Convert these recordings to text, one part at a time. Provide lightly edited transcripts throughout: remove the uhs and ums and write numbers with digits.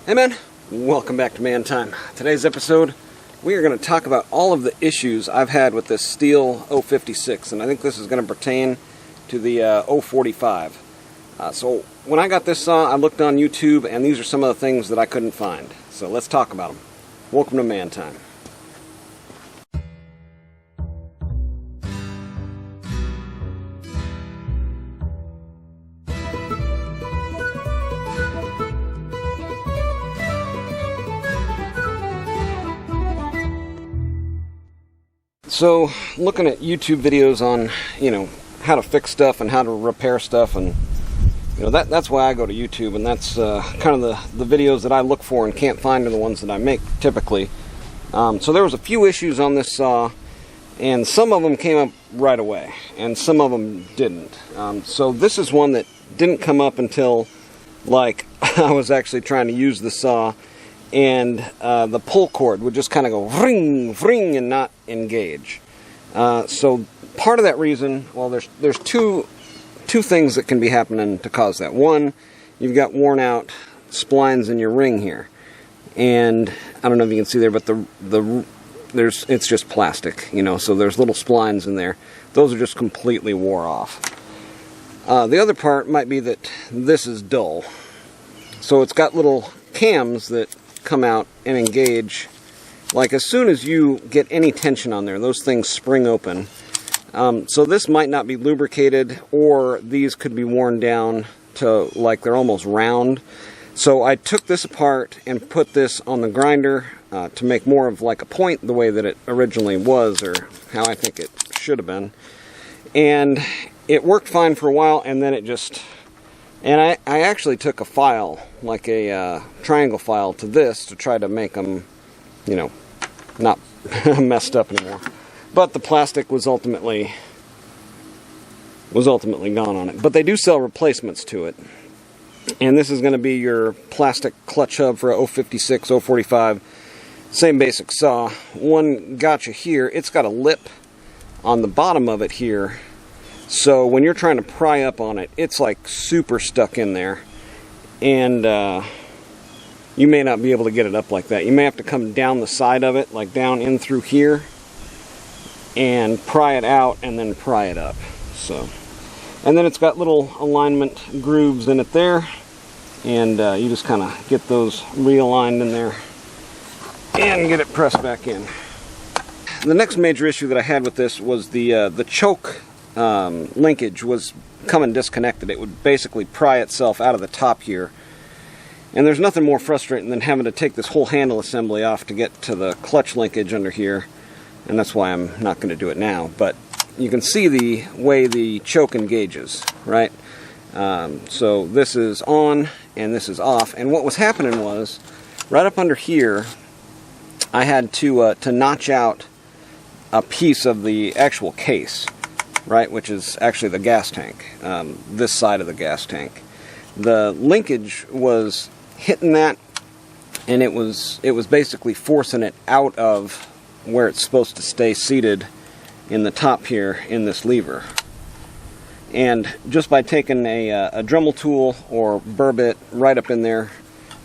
Hey man, welcome back to Man Time. Today's episode, we are going to talk about all of the issues I've had with this Stihl 056, and I think this is going to pertain to the 045. So when I got this saw, I looked on YouTube, and these are some of the things that I couldn't find. So let's talk about them. Welcome to Man Time. So, looking at YouTube videos on, how to fix stuff and how to repair stuff, and, that's why I go to YouTube, and that's kind of the videos that I look for and can't find are the ones that I make, typically. So there was a few issues on this saw, and some of them came up right away, and some of them didn't. So this is one that didn't come up until, I was actually trying to use the saw, and the pull cord would just kind of go ring, ring, and not engage. So part of that reason, well, there's two things that can be happening to cause that. One, you've got worn out splines in your ring here, and I don't know if you can see there, but it's just plastic, so there's little splines in there. Those are just completely wore off. The other part might be that this is dull, so it's got little cams that come out and engage. Like as soon as you get any tension on there, those things spring open. So this might not be lubricated, or these could be worn down to they're almost round. So I took this apart and put this on the grinder to make more of a point the way that it originally was, or how I think it should have been. And it worked fine for a while, and then it just... And I actually took a file, a triangle file, to this to try to make them, not messed up anymore. But the plastic was ultimately gone on it. But they do sell replacements to it. And this is going to be your plastic clutch hub for a 056, 045. Same basic saw. One gotcha here, it's got a lip on the bottom of it here. So when you're trying to pry up on it, it's super stuck in there. And you may not be able to get it up like that. You may have to come down the side of it, down in through here, and pry it out and then pry it up. So, and then it's got little alignment grooves in it there, and you just kind of get those realigned in there and get it pressed back in. The next major issue that I had with this was the choke linkage was coming disconnected. It would basically pry itself out of the top here, and there's nothing more frustrating than having to take this whole handle assembly off to get to the clutch linkage under here, and that's why I'm not going to do it now. But you can see the way the choke engages, right? So this is on and this is off, and what was happening was right up under here I had to notch out a piece of the actual case, right, which is actually the gas tank, this side of the gas tank. The linkage was hitting that, and it was basically forcing it out of where it's supposed to stay seated in the top here in this lever. And just by taking a Dremel tool or burr bit right up in there,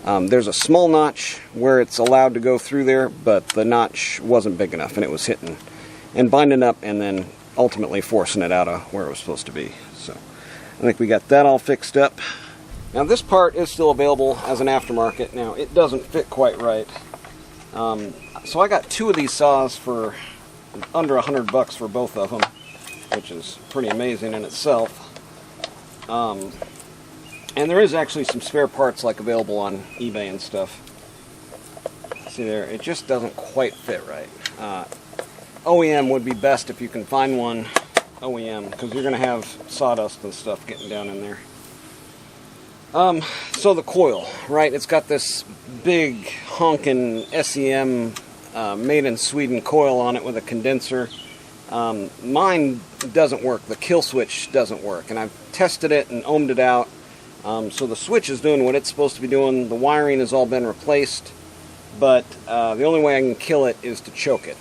there's a small notch where it's allowed to go through there, but the notch wasn't big enough, and it was hitting and binding up, and then ultimately forcing it out of where it was supposed to be. So I think we got that all fixed up. Now this part is still available as an aftermarket. Now it doesn't fit quite right. So I got two of these saws for under $100 for both of them, which is pretty amazing in itself. And there is actually some spare parts available on eBay and stuff. See there, it just doesn't quite fit right. OEM would be best if you can find one OEM, because you're going to have sawdust and stuff getting down in there. So the coil, right? It's got this big honkin' SEM made in Sweden coil on it with a condenser. Mine doesn't work. The kill switch doesn't work, and I've tested it and ohmed it out. So the switch is doing what it's supposed to be doing. The wiring has all been replaced, but the only way I can kill it is to choke it.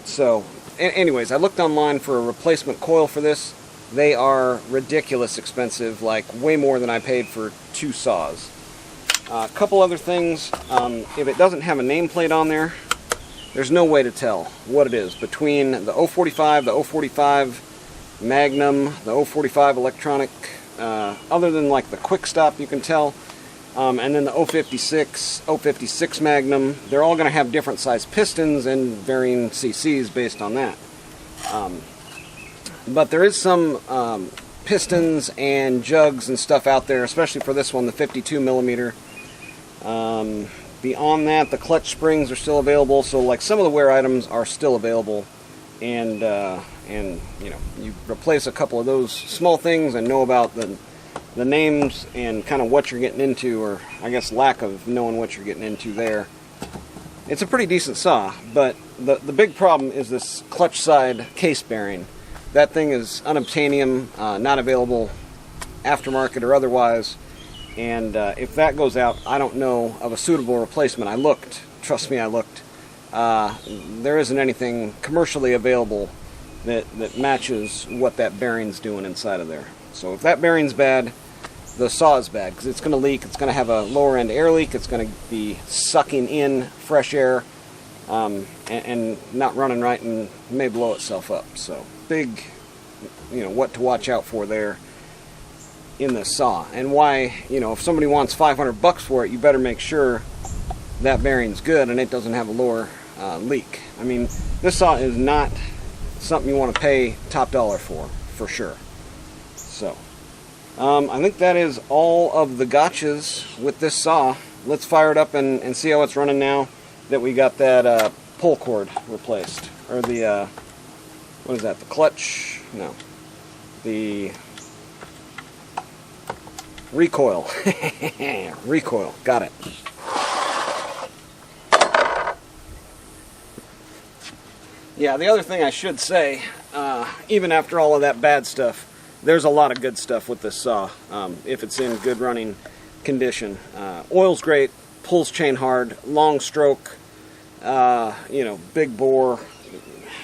So, anyways, I looked online for a replacement coil for this. They are ridiculous expensive, way more than I paid for two saws. A couple other things, if it doesn't have a nameplate on there, there's no way to tell what it is between the 045, the 045 Magnum, the 045 electronic, other than like the quick stop you can tell, and then the 056 Magnum. They're all going to have different size pistons and varying CCs based on that. But there is some pistons and jugs and stuff out there, especially for this one, the 52 millimeter. Beyond that, the clutch springs are still available, so like some of the wear items are still available, and you know, you replace a couple of those small things and know about the names and kind of what you're getting into, or I guess lack of knowing what you're getting into there. It's a pretty decent saw, but the big problem is this clutch side case bearing. That thing is unobtainium, not available aftermarket or otherwise. And if that goes out, I don't know of a suitable replacement. I looked, trust me, I looked. There isn't anything commercially available that matches what that bearing's doing inside of there. So if that bearing's bad, the saw is bad, because it's going to leak. It's going to have a lower end air leak. It's going to be sucking in fresh air and not running right, and may blow itself up. So big, you know, what to watch out for there in the saw, and why, you know, if somebody wants $500 for it, you better make sure that bearing's good and it doesn't have a lower leak. I mean, this saw is not something you want to pay top dollar for sure. So I think that is all of the gotchas with this saw. Let's fire it up and see how it's running now that we got that pull cord replaced, or the what is that, the clutch, no, the recoil. Recoil, got it. Yeah, the other thing I should say, even after all of that bad stuff, there's a lot of good stuff with this saw, if it's in good running condition. Oil's great, pulls chain hard, long stroke, you know, big bore.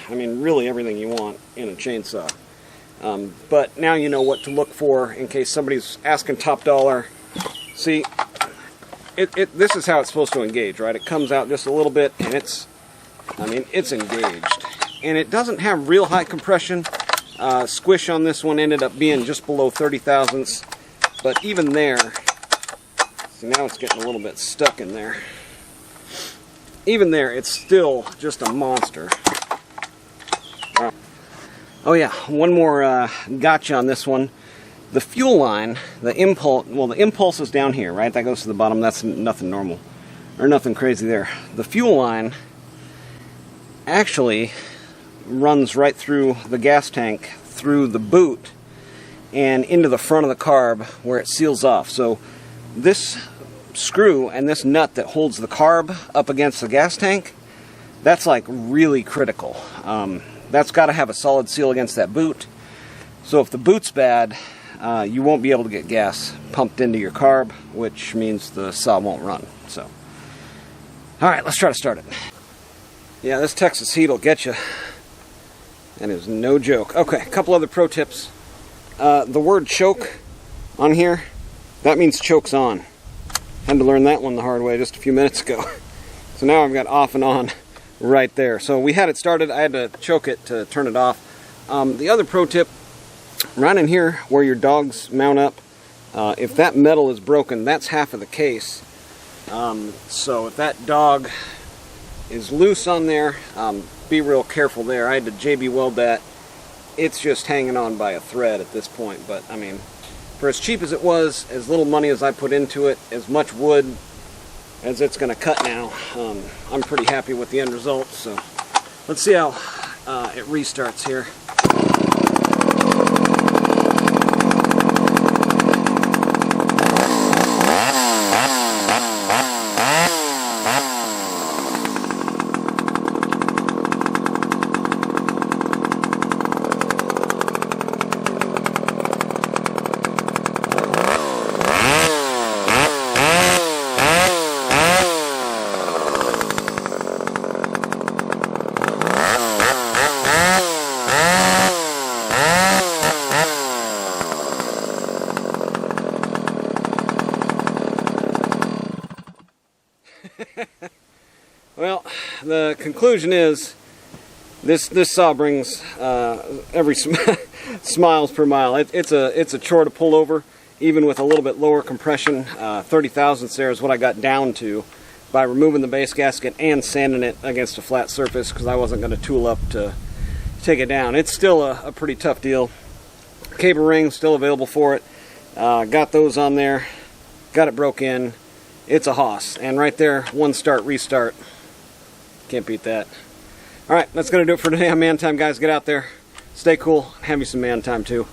I mean, really everything you want in a chainsaw. But now you know what to look for in case somebody's asking top dollar. See, this is how it's supposed to engage, right? It comes out just a little bit, and it's engaged. And it doesn't have real high compression. Squish on this one ended up being just below 30 thousandths. But even there, see, now it's getting a little bit stuck in there. Even there, it's still just a monster. Oh yeah, one more gotcha on this one. The fuel line, the impulse is down here, right? That goes to the bottom. That's nothing normal, or nothing crazy there. The fuel line actually runs right through the gas tank, through the boot, and into the front of the carb where it seals off. So this screw and this nut that holds the carb up against the gas tank, that's like really critical. That's got to have a solid seal against that boot. So if the boot's bad, you won't be able to get gas pumped into your carb, which means the saw won't run. So, all right, let's try to start it. Yeah, this Texas heat will get you. That is no joke. Okay, a couple other pro tips. The word choke on here, that means choke's on. Had to learn that one the hard way just a few minutes ago. So now I've got off and on right there. So we had it started, I had to choke it to turn it off. The other pro tip, right in here where your dogs mount up, if that metal is broken, that's half of the case. So if that dog is loose on there, be real careful there. I had to JB weld that. It's just hanging on by a thread at this point, but I mean, for as cheap as it was, as little money as I put into it, as much wood as it's going to cut now, I'm pretty happy with the end result. So let's see how it restarts here. Well, the conclusion is this saw brings every smiles per mile. It's a chore to pull over, even with a little bit lower compression. 30 thousandths there is what I got down to by removing the base gasket and sanding it against a flat surface, because I wasn't going to tool up to take it down. It's still a pretty tough deal. Cable rings still available for it. Got those on there. Got it broke in. It's a hoss. And right there, one start, restart. Can't beat that. Alright, that's going to do it for today on Man Time, guys. Get out there. Stay cool. Have you some man time, too.